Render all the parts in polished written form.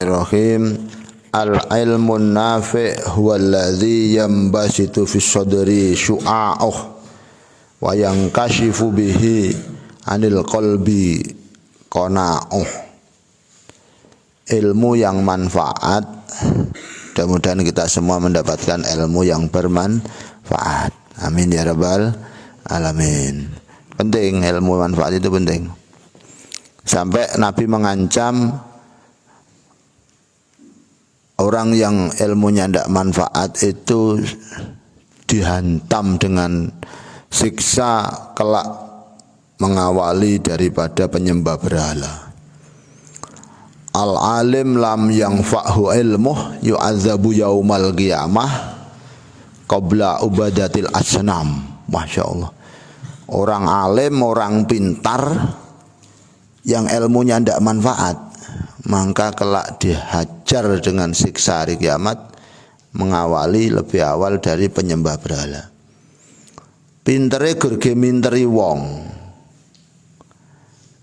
Bismillahirrahmanirrahim. Al-ilmun nafi' huwa alladhi yanbasitu fi sadri syu'a'uh wa yankashifu bihi anil qalbi qana'uh. Ilmu yang manfaat. Mudah-mudahan kita semua mendapatkan ilmu yang bermanfaat. Amin ya rabbal alamin. Penting, ilmu manfaat itu penting. Sampai Nabi mengancam orang yang ilmunya tidak manfaat itu dihantam dengan siksa kelak mengawali daripada penyembah berhala. Al-alim lam yanfa'hu ilmuh yu'adzabu yaumal qiyamah qabla ubadatil asnam. Masya Allah. Orang alim, orang pintar yang ilmunya tidak manfaat, maka kelak dihajar dengan siksa hari kiamat mengawali lebih awal dari penyembah berhala. Pintere gerge minteri wong,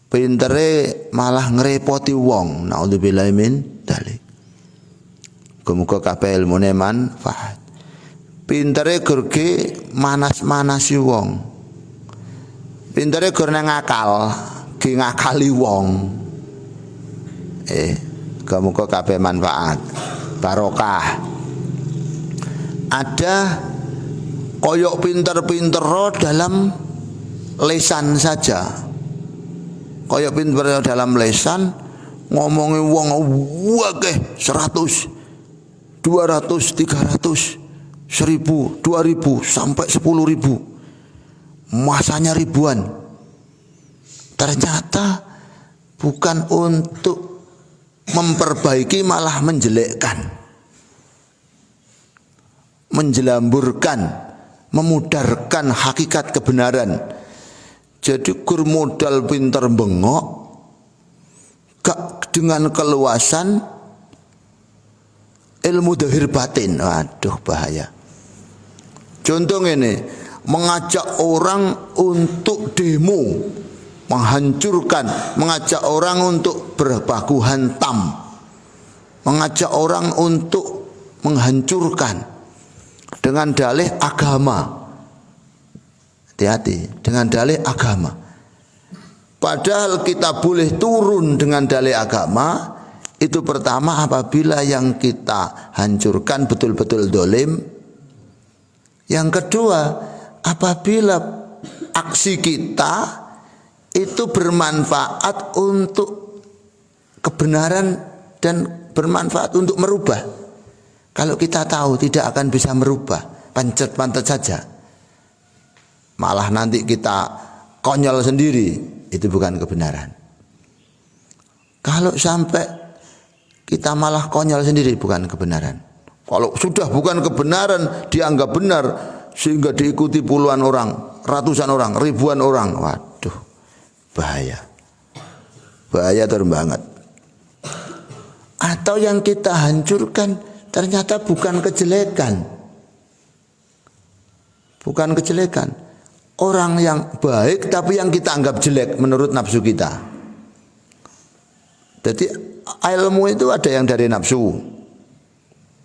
pintere malah ngerepoti wong. Naudzubillahi min dzalik. Muga-muga kabeh ilmune manfaat. Pintere gerge manas-manasi wong, pintere gur nang akal, ge ngakali wong. Muga-muga kabeh manfaat, barokah. Ada koyok pinter-pinter dalam lesan saja, koyok pinter dalam lesan, ngomongi wong wakeh 100, 200, 300, 1000, 2000 sampai 10.000, masanya ribuan. Ternyata bukan untuk memperbaiki, malah menjelekkan, menjelamburkan, memudarkan hakikat kebenaran. Jadi kur modal pinter bengok, gak dengan keluasan ilmu dhahir batin. Waduh, bahaya. Contoh ini, mengajak orang untuk demo, menghancurkan, mengajak orang untuk berbaku hantam, mengajak orang untuk menghancurkan dengan dalih agama. Hati-hati dengan dalih agama. Padahal kita boleh turun dengan dalih agama. Itu pertama, apabila yang kita hancurkan betul-betul dolim. Yang kedua, apabila aksi kita itu bermanfaat untuk kebenaran dan bermanfaat untuk merubah. Kalau kita tahu tidak akan bisa merubah, pancet-pancet saja, malah nanti kita konyol sendiri, itu bukan kebenaran. Kalau sampai kita malah konyol sendiri, bukan kebenaran. Kalau sudah bukan kebenaran, dianggap benar, sehingga diikuti puluhan orang, ratusan orang, ribuan orang, waduh, bahaya. Bahaya terbanget. Atau yang kita hancurkan ternyata bukan kejelekan. Bukan kejelekan. Orang yang baik tapi yang kita anggap jelek menurut nafsu kita. Jadi ilmu itu ada yang dari nafsu.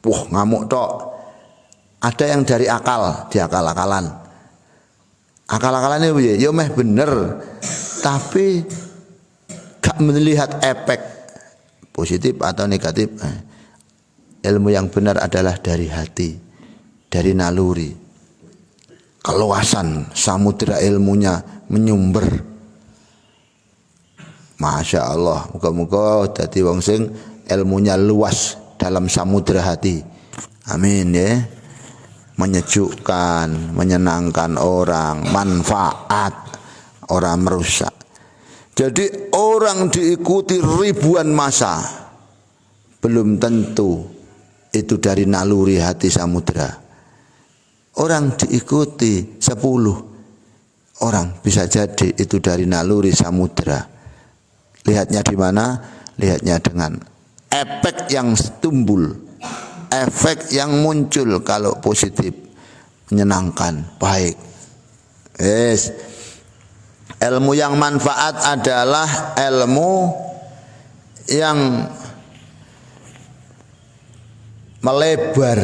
Wah, ngamuk tok. Ada yang dari akal, diakal-akalan. Akal-akalannya piye? Ya meh bener, tapi gak melihat efek positif atau negatif. Ilmu yang benar adalah dari hati, dari naluri. Keluasan samudera ilmunya menyumber. Masya Allah, muka-muka dadi wong sing ilmunya luas dalam samudera hati. Amin ya. Menyejukkan, menyenangkan orang, manfaat, orang merusak. Jadi orang diikuti ribuan massa, belum tentu itu dari naluri hati samudera. Orang diikuti 10 orang, bisa jadi itu dari naluri samudera. Lihatnya di mana? Lihatnya dengan efek yang timbul, efek yang muncul. Kalau positif, menyenangkan, baik. Yes. Ilmu yang manfaat adalah ilmu yang melebar,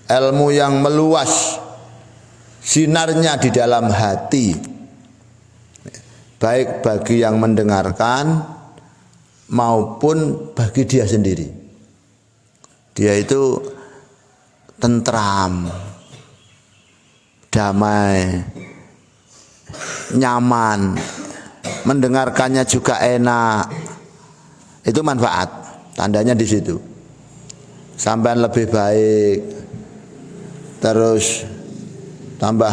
ilmu yang meluas, sinarnya di dalam hati, baik bagi yang mendengarkan maupun bagi dia sendiri. Dia itu tentram, damai, nyaman, mendengarkannya juga enak. Itu manfaat, tandanya di situ. Sampai lebih baik, terus tambah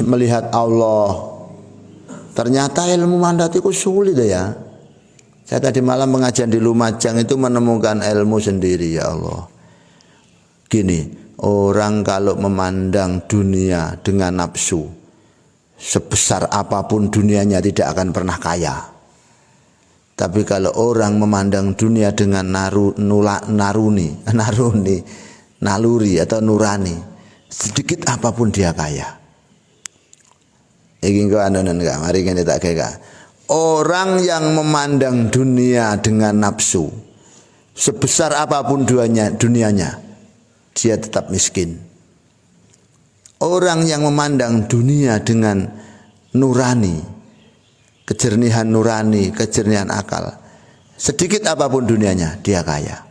melihat Allah. Ternyata ilmu mandat itu sulit ya. Saya tadi malam pengajian di Lumajang itu menemukan ilmu sendiri, ya Allah. Gini, orang kalau memandang dunia dengan nafsu, sebesar apapun dunianya tidak akan pernah kaya. Tapi kalau orang memandang dunia dengan naluri atau nurani, sedikit apapun dia kaya. Iki kok anunan enggak, mari kita tak kaya. Orang yang memandang dunia dengan nafsu, sebesar apapun dunianya, dia tetap miskin. Orang yang memandang dunia dengan nurani, kejernihan nurani, kejernihan akal, sedikit apapun dunianya, dia kaya.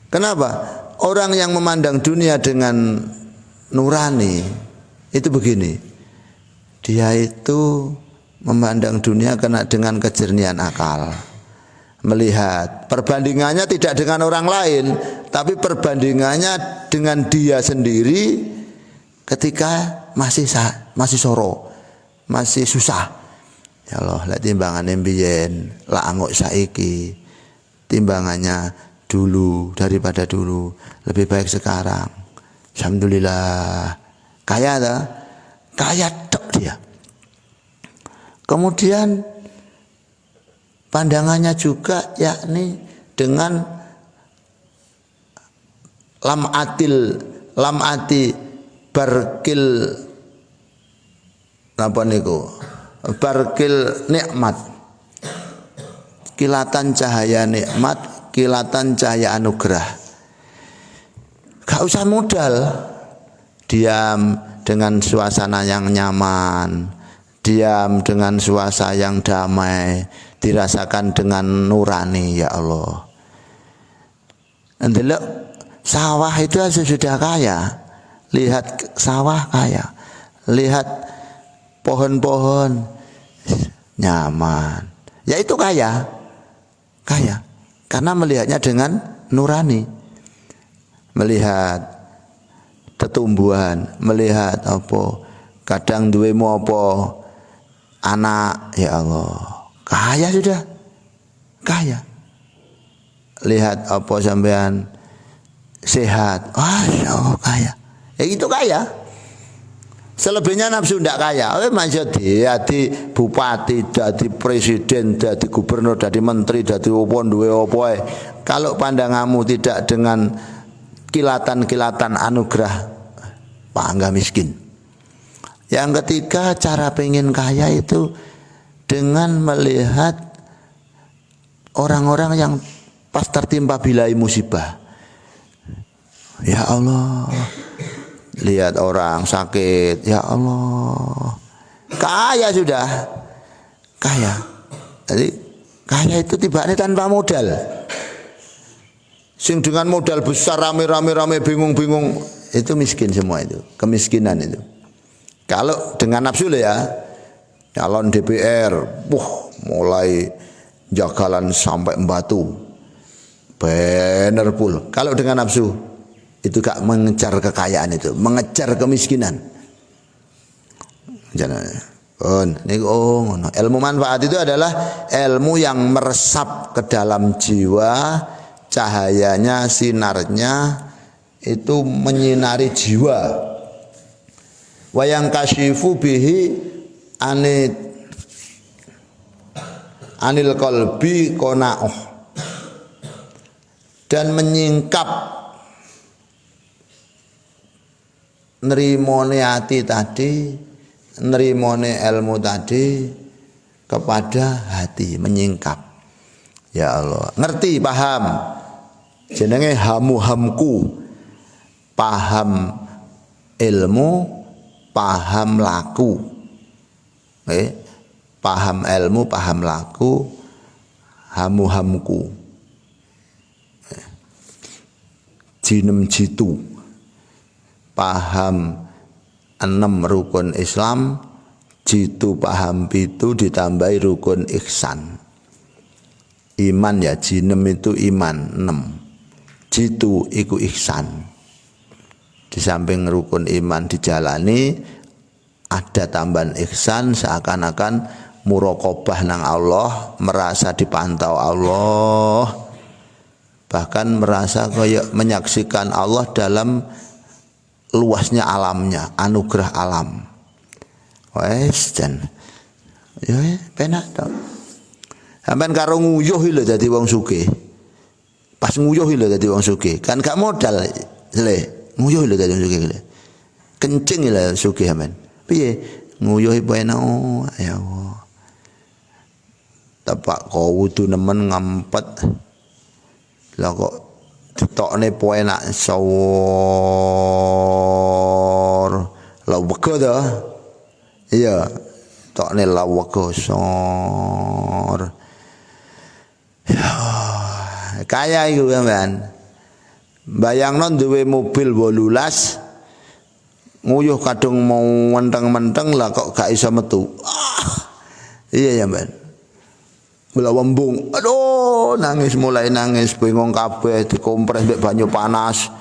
Kenapa? Orang yang memandang dunia dengan nurani itu begini, dia itu memandang dunia kena dengan kejernihan akal, melihat perbandingannya tidak dengan orang lain, tapi perbandingannya dengan dia sendiri ketika masih soro, masih susah. Ya Allah, lah timbangannya mbiyen, lah angok saiki, timbangannya dulu daripada dulu, lebih baik sekarang. Alhamdulillah, kaya dah, kaya tok dia. Kemudian pandangannya juga yakni dengan lam ati barkil apa niku, barkil nikmat, kilatan cahaya nikmat, kilatan cahaya anugerah. Gak usah modal, diam dengan suasana yang nyaman, diam dengan suasana yang damai, dirasakan dengan nurani, ya Allah. Ndelok sawah itu sudah kaya, lihat sawah kaya, lihat pohon-pohon nyaman, ya itu kaya, karena melihatnya dengan nurani, melihat tetumbuhan, melihat apa, kadang duwemu apa, anak, ya Allah, kaya sudah, kaya. Lihat apa sampean sehat, wah ya Allah kaya, ya itu kaya. Selebihnya nafsu ndak kaya. Masya jadi bupati, jadi presiden, jadi gubernur, jadi menteri, jadi opon, duwe opoe. Kalau pandanganmu tidak dengan kilatan-kilatan anugerah, bangga miskin. Yang ketiga, cara pengen kaya itu dengan melihat orang-orang yang pas tertimpa bilai musibah. Ya Allah, lihat orang sakit, ya Allah, kaya sudah, kaya. Jadi kaya itu tibanya tanpa modal. Sing dengan modal besar rame bingung, itu miskin semua, itu kemiskinan itu. Kalau dengan nafsu ya, calon DPR, mulai jagalan sampai Batu, banner full. Kalau dengan nafsu itu gak mengejar kekayaan, itu mengejar kemiskinan. Jangan. Ilmu manfaat itu adalah ilmu yang meresap ke dalam jiwa, cahayanya, sinarnya itu menyinari jiwa. Wayang kasyifu bihi anil qalbi qana'ah, dan menyingkap nerimone hati tadi, nerimone ilmu tadi kepada hati, menyingkap. Ya Allah. Ngerti, paham. Jenenge hamu-hamku. Paham ilmu, paham laku. Paham ilmu, paham laku, hamu-hamku. Jinem jitu. Paham 6 rukun Islam, jitu paham 7 ditambahi rukun ihsan. Iman ya, jinem itu iman 6. Jitu iku ihsan. Di samping rukun iman dijalani, ada tambahan ihsan, seakan-akan muraqabah nang Allah, merasa dipantau Allah, bahkan merasa kayak menyaksikan Allah dalam luasnya alamnya, anugerah alam. Wes jan. Ya penak to. Sampeyan karo nguyuh lho dadi wong sugih. Pas nguyuh lho dadi wong sugih. Kan gak modal le. Nguyuh lho dadi wong sugih le. Kencing lho sugih sampean. Piye? Nguyuh penak ya Allah. Tapak kau wudu nemen ngampet. Lah kok ditokne penak sawor. Lah wego to. Iya, tokne la wego sor. Ya, kaya iku sampean. Bayangno duwe mobil 18 nguyuh kadung mau menteng-menteng lah kok gak iso metu. Iya ya, Mbak. Mula wembung. Aduh, nangis mulai nangis, bingung kabeh, dikompres mbek banyu panas.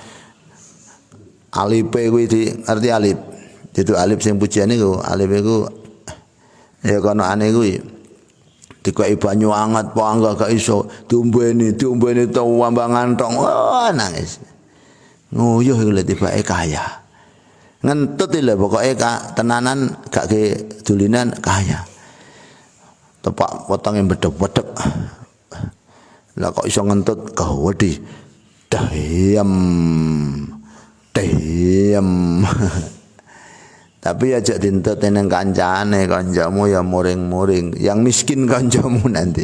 Alipe kuwi ngerti alip. Itu alip sing pujian niku, alip iku ya kono ane kuwi. Dikoki banyu anget po gak iso diombeni to wambangan tong. Wah, nangis. Nguyuh iku lho tibake kaya. Ngentut lho pokoke tenanan gak ke dulinan kaya. Tepak potonge bedek-bedek. Lah kok iso ngentut gawedi. Dayem. Tapi aja dintut nang kancane, kancamu ya muring-muring, yang miskin kancamu nanti.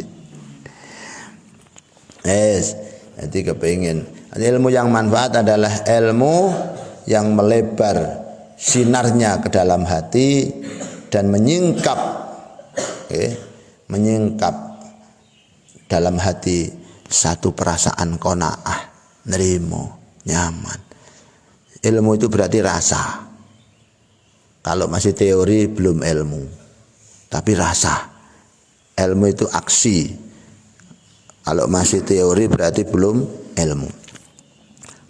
Jadi kepengin. Ilmu yang manfaat adalah ilmu yang melebar sinarnya ke dalam hati dan menyingkap dalam hati satu perasaan qanaah, nerimo, nyaman. Ilmu itu berarti rasa. Kalau masih teori belum ilmu, tapi rasa. Ilmu itu aksi. Kalau masih teori berarti belum ilmu.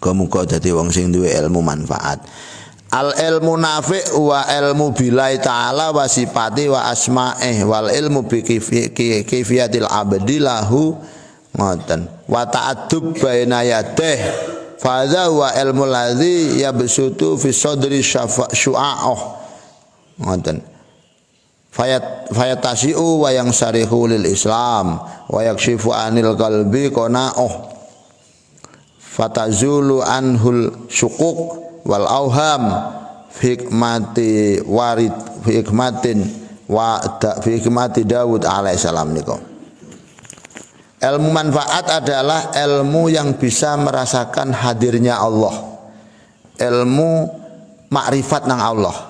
Muga-muga dadi wong sing duwe ilmu manfaat. Al ilmu nafi' wa ilmu billahi ta'ala wa sifati wa asma'ih wal ilmu bi kaifiyatil abdi lahu ngoten. Wa ta'addub baina yadih fa wa ilmu ladzi yabsutu fi sadri syu'a'ah ngoten. Fayatasi'u wa yang sarihu lil Islam wa yakshifu anil qalbi qana'uh fatazulu anhul syukuk wal auham hikmati warid hikmatin wa hikmati Daud alaihissalam niku. Ilmu manfaat adalah ilmu yang bisa merasakan hadirnya Allah. Ilmu makrifat nang Allah.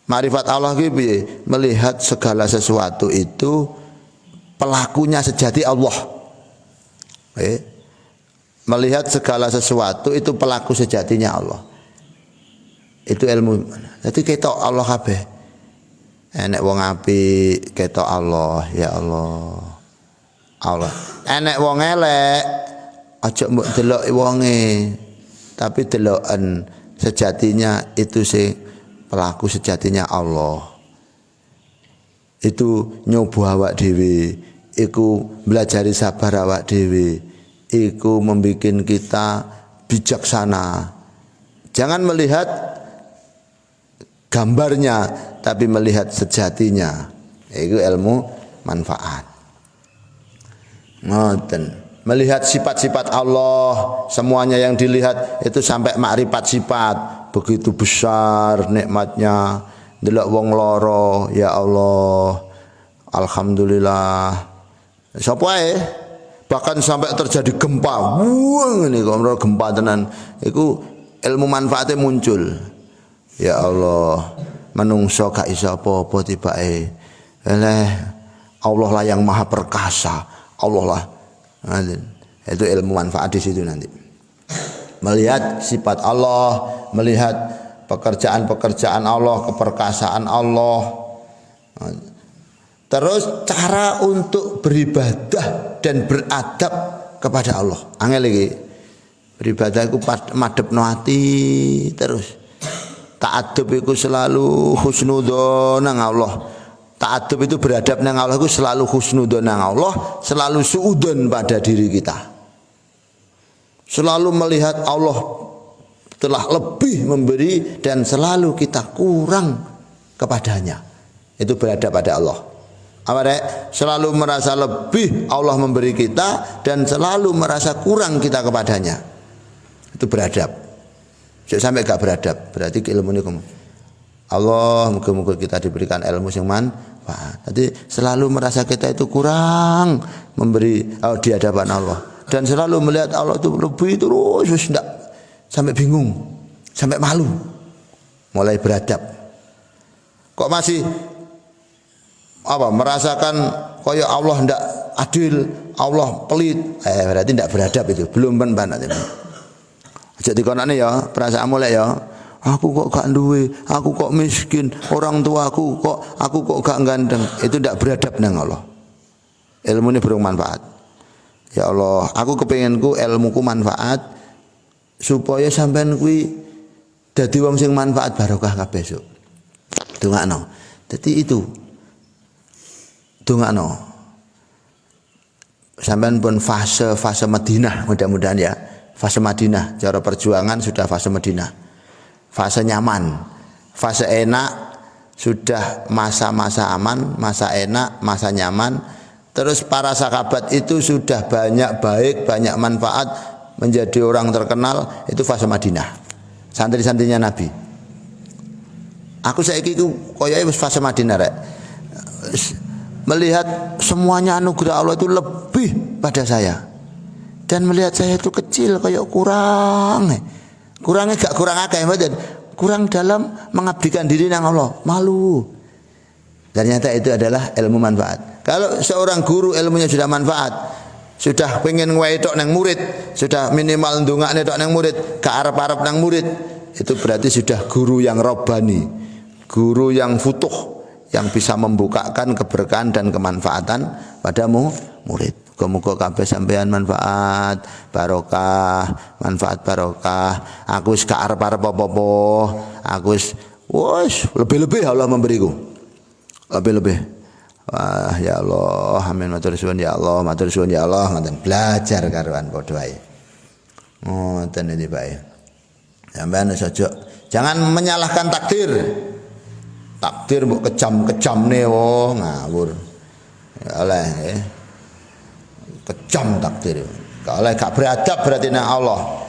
Makrifat Allah ki piye? Melihat segala sesuatu itu pelakunya sejati Allah. Melihat segala sesuatu itu pelaku sejatinya Allah. Itu ilmu. Jadi ketok Allah kabeh. Enek wong apik ketok Allah, ya Allah. Allah. Enek wong elek aja mbok delok wonge, tapi deloken sejatinya itu sing pelaku sejatinya Allah. Itu nyoba awak dhewe, iku belajari sabar awak dhewe, iku membikin kita bijaksana. Jangan melihat gambarnya, tapi melihat sejatinya. Itu ilmu manfaat. Ngoten. Melihat sifat-sifat Allah, semuanya yang dilihat itu sampai makrifat sifat. Begitu besar nikmatnya. Delok wong loro, ya Allah, alhamdulillah. Sapa ae? bahkan sampai terjadi gempa. Wah, ini kalau gempa tenan, itu ilmu manfaatnya muncul. Ya Allah, menungso gak iso apa-apa tibake. Allah lah yang maha perkasa. Allah lah. Nah, itu ilmu manfaat di situ nanti. Melihat sifat Allah, melihat pekerjaan-pekerjaan Allah, keperkasaan Allah. Terus cara untuk beribadah dan beradab kepada Allah. Angel iki. Beribadah iku madhepno ati terus. Ta'addub iku selalu husnudzon nang Allah. Ta'addub itu beradab nang Allah iku selalu husnudzon nang Allah, selalu suudzon pada diri kita. Selalu melihat Allah telah lebih memberi dan selalu kita kurang kepadanya. Itu beradab pada Allah. Apa dek? Selalu merasa lebih Allah memberi kita dan selalu merasa kurang kita kepadanya. Itu beradab. Jangan sampai gak beradab, berarti ilmu ini Allah, moga-moga kita diberikan ilmu yang manfaat. Jadi selalu merasa kita itu kurang memberi di hadapan Allah dan selalu melihat Allah itu lebih terus tidak sampai bingung, sampai malu. Mulai beradab. Kok masih merasakan kaya Allah ndak adil, Allah pelit, berarti ndak beradab itu, belum banget. Aja dikonane ya, perasaanmu lek ya. Aku kok gak duwe, aku kok miskin, orang tuaku aku kok gak ganteng. Itu ndak beradab nang Allah. Ilmu ini bermanfaat. Ya Allah, aku kepenginku ilmuku manfaat supaya sampean kuwi dadi wong sing manfaat barokah kabeh esuk. Dongakno. Dadi itu dongakno. Sampean pun fase Madinah mudah-mudahan ya. Fase Madinah, cara perjuangan sudah fase Madinah. Fase nyaman, fase enak sudah masa-masa aman, masa enak, masa nyaman. Terus para sahabat itu sudah banyak baik, banyak manfaat, menjadi orang terkenal, itu fase Madinah. Santri-santrinya Nabi. Aku saiki iku koyoke wis fase Madinah rek. Melihat semuanya anugerah Allah itu lebih pada saya. Dan melihat saya itu kecil kayak kurangnya gak kurang akeh mboten, kurang dalam mengabdikan diri nang Allah, malu. Ternyata itu adalah ilmu manfaat. Kalau seorang guru ilmunya sudah manfaat, sudah pengen ngwae tok nang murid, sudah minimal ndongakne tok nang murid, gak arep-arep nang murid, itu berarti sudah guru yang robbani, guru yang futuh, yang bisa membukakan keberkahan dan kemanfaatan padamu murid. Muga-muga kabeh sampean manfaat barokah, manfaat barokah. Aku wis gak arep-arep apa-apa. Aku wis lebih-lebih Allah memberiku. Lebih-lebih. Wah, ya Allah, amin matur suwun ya Allah, matur suwun ya Allah, ngoten belajar karuan padha wae. Ngoten iki bae. Sampean saja jangan menyalahkan takdir. Takdir mbok kejam-kejamne ngawur. Ya oleh nggih. Kejam takdir. Kalau gak beradab berarti nang Allah.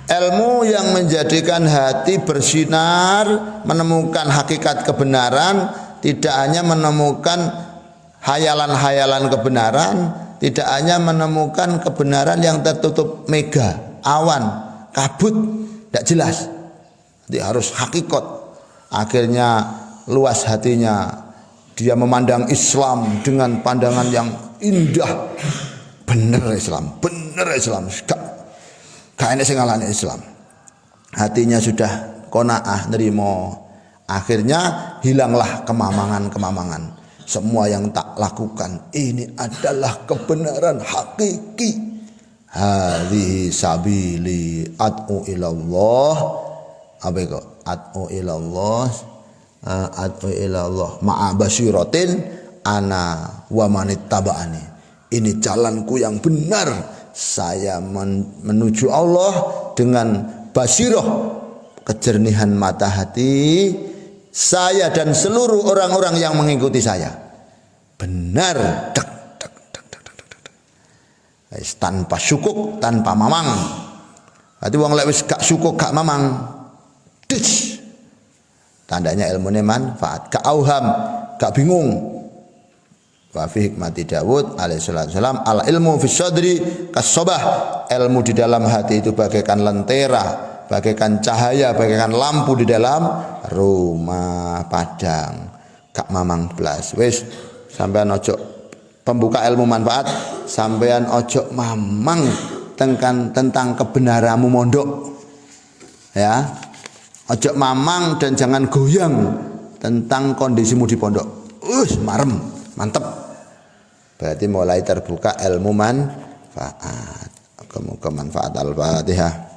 Ilmu yang menjadikan hati bersinar, menemukan hakikat kebenaran, tidak hanya menemukan hayalan-hayalan kebenaran, tidak hanya menemukan kebenaran yang tertutup mega, awan, kabut, tidak jelas. Jadi harus hakikat. Akhirnya luas hatinya, dia memandang Islam dengan pandangan yang indah. Bener Islam, gak enak sing ngalahne Islam. Hatinya sudah qanaah nerimo. Akhirnya hilanglah kemamangan-kemamangan. Semua yang tak lakukan ini adalah kebenaran hakiki. Hadhihi sabili ad'u ilallah. Apa itu? Ad'u ilallah. Ad'u ilallah ma'a basyiratin ana wa manittaba'ani. Ini jalanku yang benar. Saya menuju Allah dengan basirah, kejernihan mata hati. Saya dan seluruh orang-orang yang mengikuti saya. Benar. Tanpa syukuk, tanpa mamang. Berarti wong lek wis gak syukuk, gak mamang. Dis. Tandanya ilmune manfaat. Gak auham, gak bingung. Wa fi hikmati Daud alaihi salam al ilmu fi sadri kasobah, ilmu di dalam hati itu bagaikan lentera, bagaikan cahaya, bagaikan lampu di dalam rumah padang. Kak mamang blas. Wis sampean ojo pembuka ilmu manfaat, sampean ojo mamang tentang kebenaranmu mondok. Ya. Ojo mamang dan jangan goyang tentang kondisimu di pondok. Marem, mantep. Berarti mulai terbuka ilmu manfaat. Kemudian manfaat Al-Fatihah.